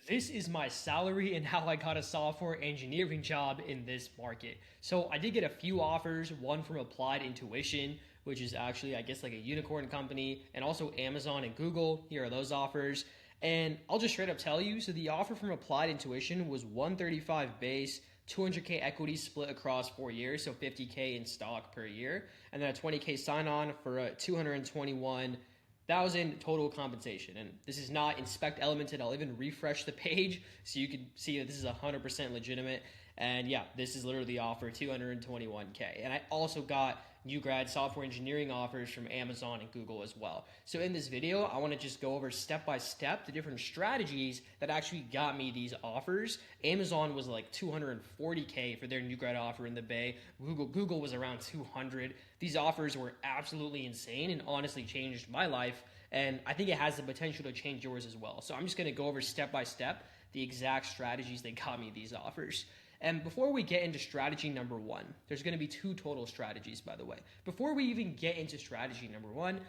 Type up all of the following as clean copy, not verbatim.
this is my salary and how I got a software engineering job in this market. So I did get a few offers, one from Applied Intuition, which is actually, I guess, like a unicorn company, and also Amazon and Google. Here are those offers. And I'll just straight up tell you, so the offer from Applied Intuition was 135 base, 200K equity split across 4 years, so 50K in stock per year, and then a 20K sign on for a 221,000 total compensation. And this is not inspect elemented. I'll even refresh the page so you can see that this is 100% legitimate. And yeah, this is literally the offer, 221K. And I also got new grad software engineering offers from Amazon and Google as well. So in this video, I want to just go over step by step the different strategies that actually got me these offers. Amazon was like 240K for their new grad offer in the Bay. Google was around 200. These offers were absolutely insane and honestly changed my life. And I think it has the potential to change yours as well. So I'm just going to go over step by step the exact strategies that got me these offers. And before we get into strategy number one, there's going to be two total strategies, by the way. Before we even get into strategy number one,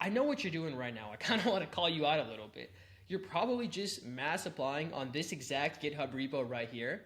I know what you're doing right now. I kind of want to call you out a little bit. You're probably just mass applying on this exact GitHub repo right here,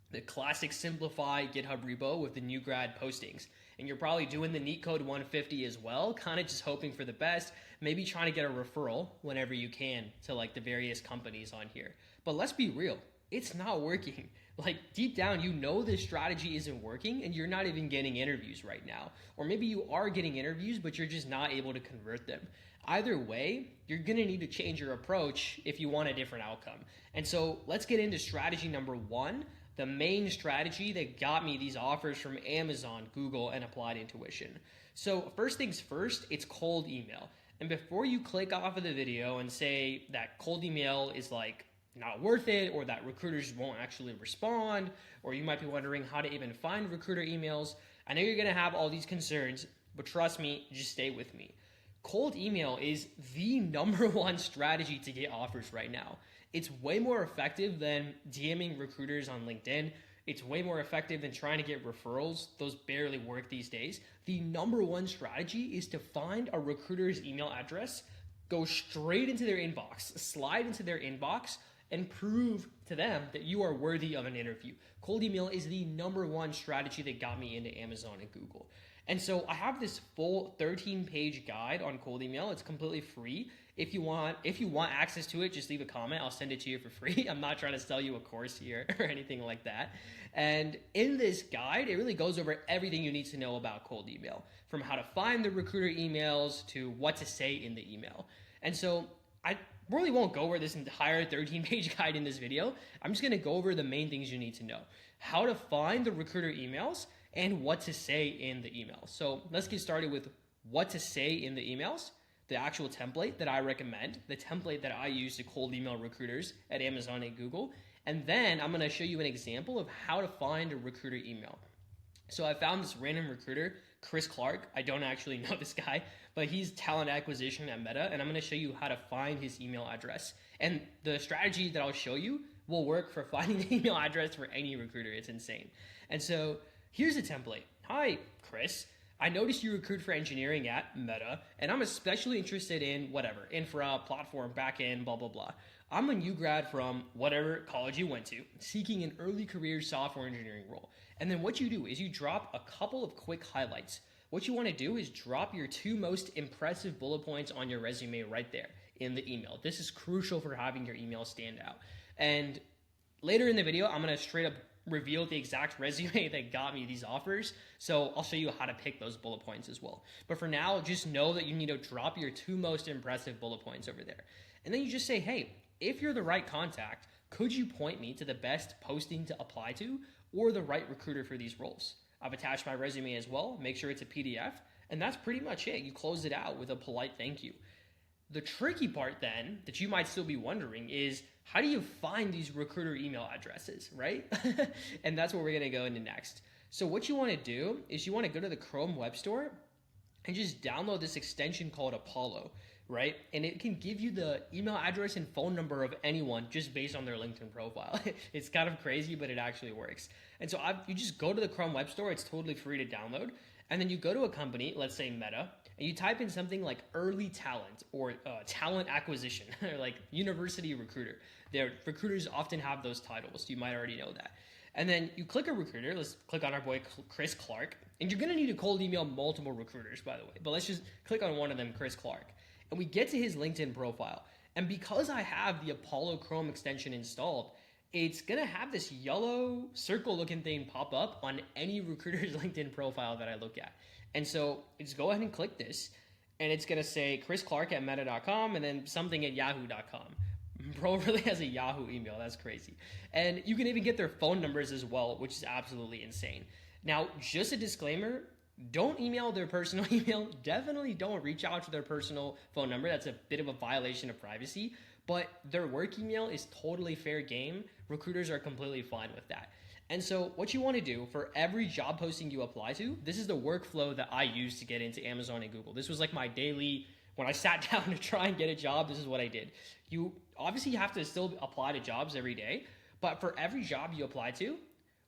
the classic simplified GitHub repo with the new grad postings. And you're probably doing the NEET code 150 as well, kind of just hoping for the best, maybe trying to get a referral whenever you can to like the various companies on here. But let's be real, it's not working. Like deep down, you know this strategy isn't working and you're not even getting interviews right now. Or maybe you are getting interviews, but you're just not able to convert them. Either way, you're gonna need to change your approach if you want a different outcome. And so let's get into strategy number one, the main strategy that got me these offers from Amazon, Google, and Applied Intuition. So first things first, it's cold email. And before you click off of the video and say that cold email is like not worth it, or that recruiters won't actually respond, or you might be wondering how to even find recruiter emails, I know you're going to have all these concerns, but trust me, just stay with me. Cold email is the number one strategy to get offers right now. It's way more effective than DMing recruiters on LinkedIn. It's way more effective than trying to get referrals. Those barely work these days. The number one strategy is to find a recruiter's email address, go straight into their inbox, slide into their inbox, and prove to them that you are worthy of an interview. Cold email is the number one strategy that got me into Amazon and Google. And so I have this full 13-page guide on cold email. It's completely free. If you want access to it, just leave a comment. I'll send it to you for free. I'm not trying to sell you a course here or anything like that. And in this guide, it really goes over everything you need to know about cold email, from how to find the recruiter emails to what to say in the email. And so I really won't go over this entire 13-page guide in this video. I'm just going to go over the main things you need to know. How to find the recruiter emails and what to say in the emails. So let's get started with what to say in the emails, the actual template that I recommend, the template that I use to cold email recruiters at Amazon and Google. And then I'm going to show you an example of how to find a recruiter email. So I found this random recruiter, Chris Clark. I don't actually know this guy, but he's talent acquisition at Meta, and I'm going to show you how to find his email address. And the strategy that I'll show you will work for finding the email address for any recruiter. It's insane. And so here's a template. Hi, Chris. I noticed you recruit for engineering at Meta, and I'm especially interested in whatever, infra, platform, backend, blah, blah, blah. I'm a new grad from whatever college you went to, seeking an early career software engineering role. And then what you do is you drop a couple of quick highlights. What you want to do is drop your two most impressive bullet points on your resume right there in the email. This is crucial for having your email stand out. And later in the video, I'm going to straight up reveal the exact resume that got me these offers. So I'll show you how to pick those bullet points as well. But for now, just know that you need to drop your two most impressive bullet points over there. And then you just say, hey, if you're the right contact, could you point me to the best posting to apply to or the right recruiter for these roles? I've attached my resume as well. Make sure it's a PDF. And that's pretty much it. You close it out with a polite thank you. The tricky part then that you might still be wondering is, how do you find these recruiter email addresses, right? And that's what we're going to go into next. So what you want to do is you want to go to the Chrome Web Store and just download this extension called Apollo, right? And it can give you the email address and phone number of anyone just based on their LinkedIn profile. It's kind of crazy, but it actually works. And so you just go to the Chrome Web Store. It's totally free to download. And then you go to a company, let's say Meta, and you type in something like early talent or talent acquisition or like university recruiter. Their recruiters often have those titles. You might already know that. And then you click a recruiter. Let's click on our boy Chris Clark. And you're going to need to cold email multiple recruiters, by the way. But let's just click on one of them, Chris Clark. And we get to his LinkedIn profile. And because I have the Apollo Chrome extension installed, it's going to have this yellow circle looking thing pop up on any recruiter's LinkedIn profile that I look at. And so just go ahead and click this. And it's going to say Chris Clark at meta.com and then something at yahoo.com. Bro really has a Yahoo email. That's crazy. And you can even get their phone numbers as well, which is absolutely insane. Now, just a disclaimer, don't email their personal email. Definitely don't reach out to their personal phone number. That's a bit of a violation of privacy. But their work email is totally fair game. Recruiters are completely fine with that. And so what you want to do for every job posting you apply to, this is the workflow that I use to get into Amazon and Google. This was like my daily, when I sat down to try and get a job, this is what I did. You obviously have to still apply to jobs every day, but for every job you apply to,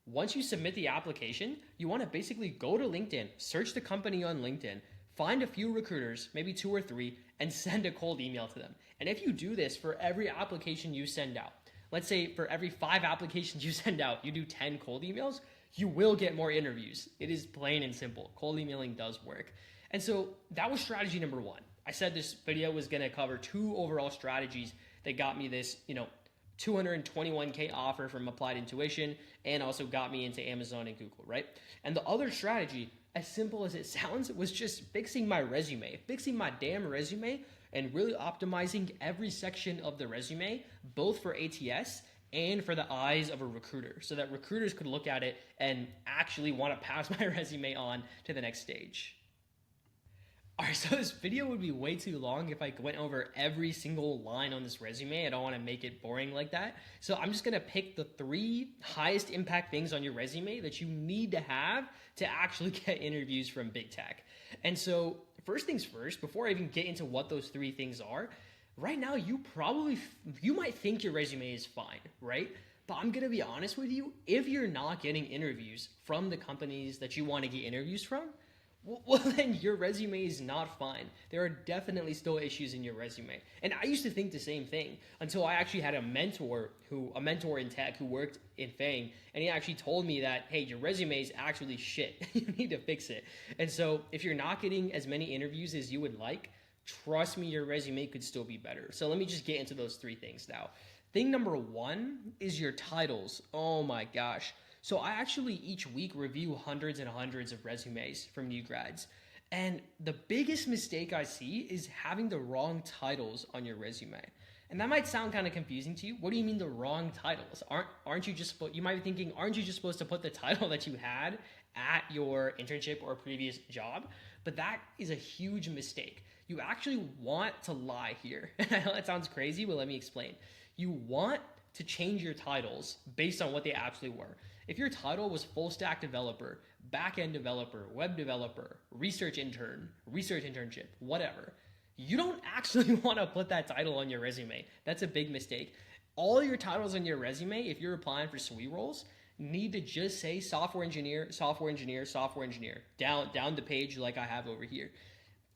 once you submit the application, you want to basically go to LinkedIn, search the company on LinkedIn, find a few recruiters, maybe 2 or 3, and send a cold email to them. And if you do this for every application you send out, let's say for every 5 applications you send out, you do 10 cold emails, you will get more interviews. It is plain and simple. Cold emailing does work. And so that was strategy number 1. I said this video was going to cover 2 overall strategies that got me this, $221K offer from Applied Intuition and also got me into Amazon and Google, right? And the other strategy, as simple as it sounds, was just fixing my resume, fixing my damn resume and really optimizing every section of the resume, both for ATS and for the eyes of a recruiter, so that recruiters could look at it and actually want to pass my resume on to the next stage. All right, so this video would be way too long if I went over every single line on this resume. I don't want to make it boring like that. So I'm just going to pick the 3 highest impact things on your resume that you need to have to actually get interviews from big tech. And so first things first, before I even get into what those 3 things are, right now you might think your resume is fine, right? But I'm going to be honest with you, if you're not getting interviews from the companies that you want to get interviews from, well, then your resume is not fine. There are definitely still issues in your resume. And I used to think the same thing until I actually had a mentor in tech who worked in FANG, and he actually told me that, hey, your resume is actually shit. You need to fix it. And so if you're not getting as many interviews as you would like, trust me, your resume could still be better. So let me just get into those 3 things now. Thing number 1 is your titles. Oh my gosh. So I actually each week review hundreds and hundreds of resumes from new grads. And the biggest mistake I see is having the wrong titles on your resume. And that might sound kind of confusing to you. What do you mean the wrong titles? Aren't you just, you might be thinking, aren't you just supposed to put the title that you had at your internship or previous job? But that is a huge mistake. You actually want to lie here. I know that sounds crazy, but let me explain. You want to change your titles based on what they actually were. If your title was full stack developer, back-end developer, web developer, research intern, research internship, whatever, you don't actually want to put that title on your resume. That's a big mistake. All your titles on your resume, if you're applying for SWE roles, need to just say software engineer, software engineer, software engineer, down the page like I have over here.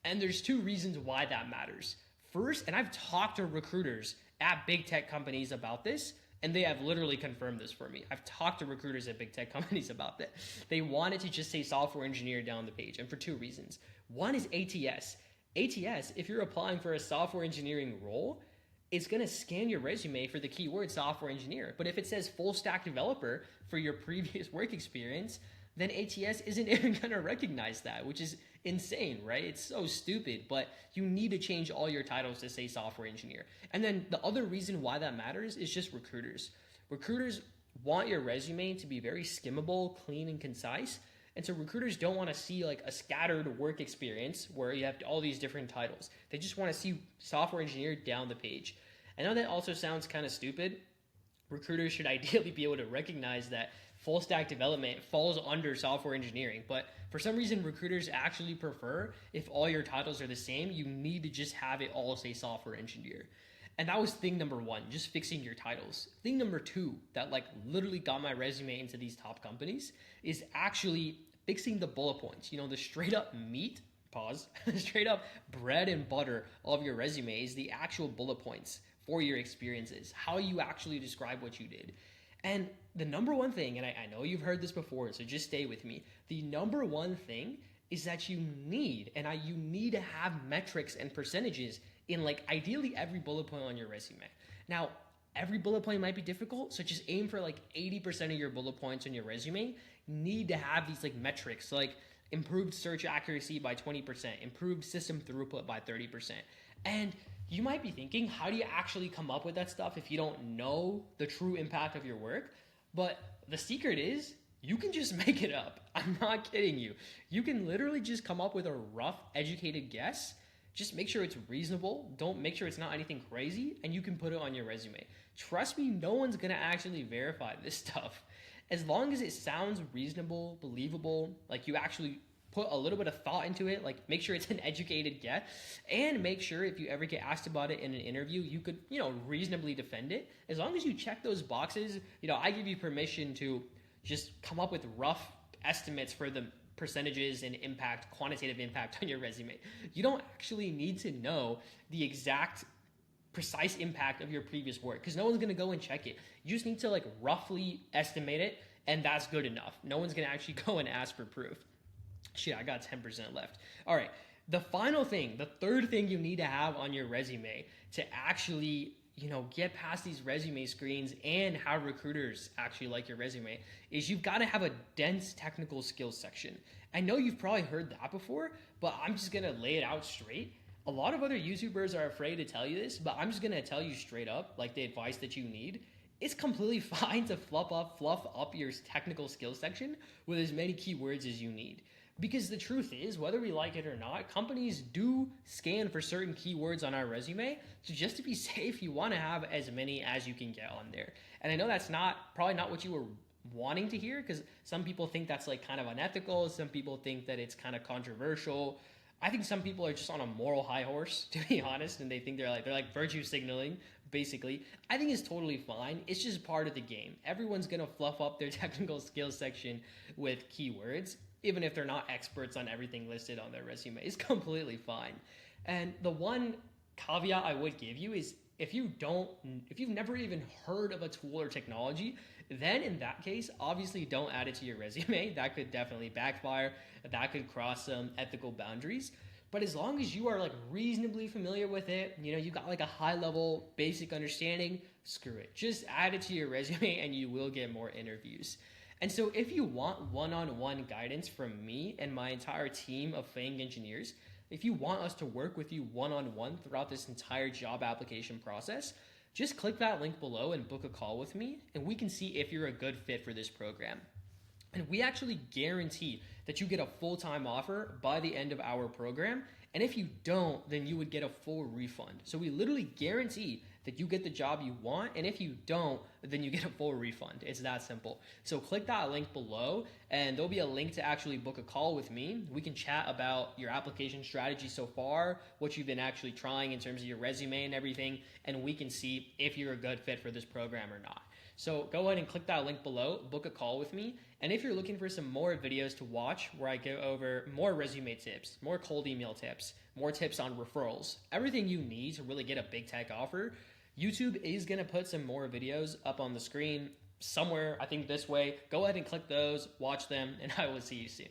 And there's 2 reasons why that matters. First, and I've talked to recruiters at big tech companies about this, and they have literally confirmed this for me. I've talked to recruiters at big tech companies about that. They wanted to just say software engineer down the page, and for 2 reasons. One is ATS. ATS, if you're applying for a software engineering role, it's going to scan your resume for the keyword software engineer. But if it says full stack developer for your previous work experience, then ATS isn't even going to recognize that, which is insane, right? It's so stupid, but you need to change all your titles to say software engineer. And then the other reason why that matters is just recruiters. Recruiters want your resume to be very skimmable, clean, and concise. And so recruiters don't want to see like a scattered work experience where you have all these different titles. They just want to see software engineer down the page. I know that also sounds kind of stupid. Recruiters should ideally be able to recognize that full stack development falls under software engineering, but for some reason recruiters actually prefer if all your titles are the same, you need to just have it all say software engineer. And that was thing number 1, just fixing your titles. Thing number 2 that like literally got my resume into these top companies is actually fixing the bullet points, the straight up meat, pause, straight up bread and butter of your resume is the actual bullet points for your experiences, how you actually describe what you did. And the number one thing, and I know you've heard this before, so just stay with me. The number one thing is that you need to have metrics and percentages in like ideally every bullet point on your resume. Now, every bullet point might be difficult, so just aim for like 80% of your bullet points on your resume need to have these like metrics, like improved search accuracy by 20%, improved system throughput by 30%. And you might be thinking, how do you actually come up with that stuff if you don't know the true impact of your work? But the secret is you can just make it up. I'm not kidding you. You can literally just come up with a rough, educated guess. Just make sure it's reasonable. Don't make sure it's not anything crazy, and you can put it on your resume. Trust me, no one's gonna actually verify this stuff. As long as it sounds reasonable, believable, like you actually put a little bit of thought into it, like make sure it's an educated guess, and make sure if you ever get asked about it in an interview, you could, reasonably defend it. As long as you check those boxes, I give you permission to just come up with rough estimates for the percentages and impact, quantitative impact on your resume. You don't actually need to know the exact precise impact of your previous work because no one's going to go and check it. You just need to like roughly estimate it, and that's good enough. No one's going to actually go and ask for proof. Shit, I got 10% left. All right, the final thing, the third thing you need to have on your resume to actually get past these resume screens and how recruiters actually like your resume is you've got to have a dense technical skills section. I know you've probably heard that before, but I'm just going to lay it out straight. A lot of other YouTubers are afraid to tell you this, but I'm just going to tell you straight up, like the advice that you need. It's completely fine to fluff up your technical skills section with as many keywords as you need. Because the truth is, whether we like it or not, companies do scan for certain keywords on our resume. So just to be safe, you want to have as many as you can get on there. And I know that's probably not what you were wanting to hear, because some people think that's like kind of unethical. Some people think that it's kind of controversial. I think some people are just on a moral high horse, to be honest, and they think they're like virtue signaling, basically. I think it's totally fine. It's just part of the game. Everyone's going to fluff up their technical skills section with keywords, even if they're not experts on everything listed on their resume. It's completely fine. And the one caveat I would give you is if you've never even heard of a tool or technology, then in that case, obviously don't add it to your resume. That could definitely backfire. That could cross some ethical boundaries. But as long as you are like reasonably familiar with it, you got like a high level basic understanding, screw it. Just add it to your resume and you will get more interviews. And so if you want one-on-one guidance from me and my entire team of FANG engineers, if you want us to work with you one-on-one throughout this entire job application process, just click that link below and book a call with me, and we can see if you're a good fit for this program. And we actually guarantee that you get a full-time offer by the end of our program. And if you don't, then you would get a full refund. So we literally guarantee that you get the job you want, and if you don't, then you get a full refund. It's that simple. So click that link below, and there'll be a link to actually book a call with me. We can chat about your application strategy so far, what you've been actually trying in terms of your resume and everything, and we can see if you're a good fit for this program or not. So go ahead and click that link below, book a call with me. And if you're looking for some more videos to watch where I go over more resume tips, more cold email tips, more tips on referrals, everything you need to really get a big tech offer, YouTube is going to put some more videos up on the screen somewhere, I think this way. Go ahead and click those, watch them, and I will see you soon.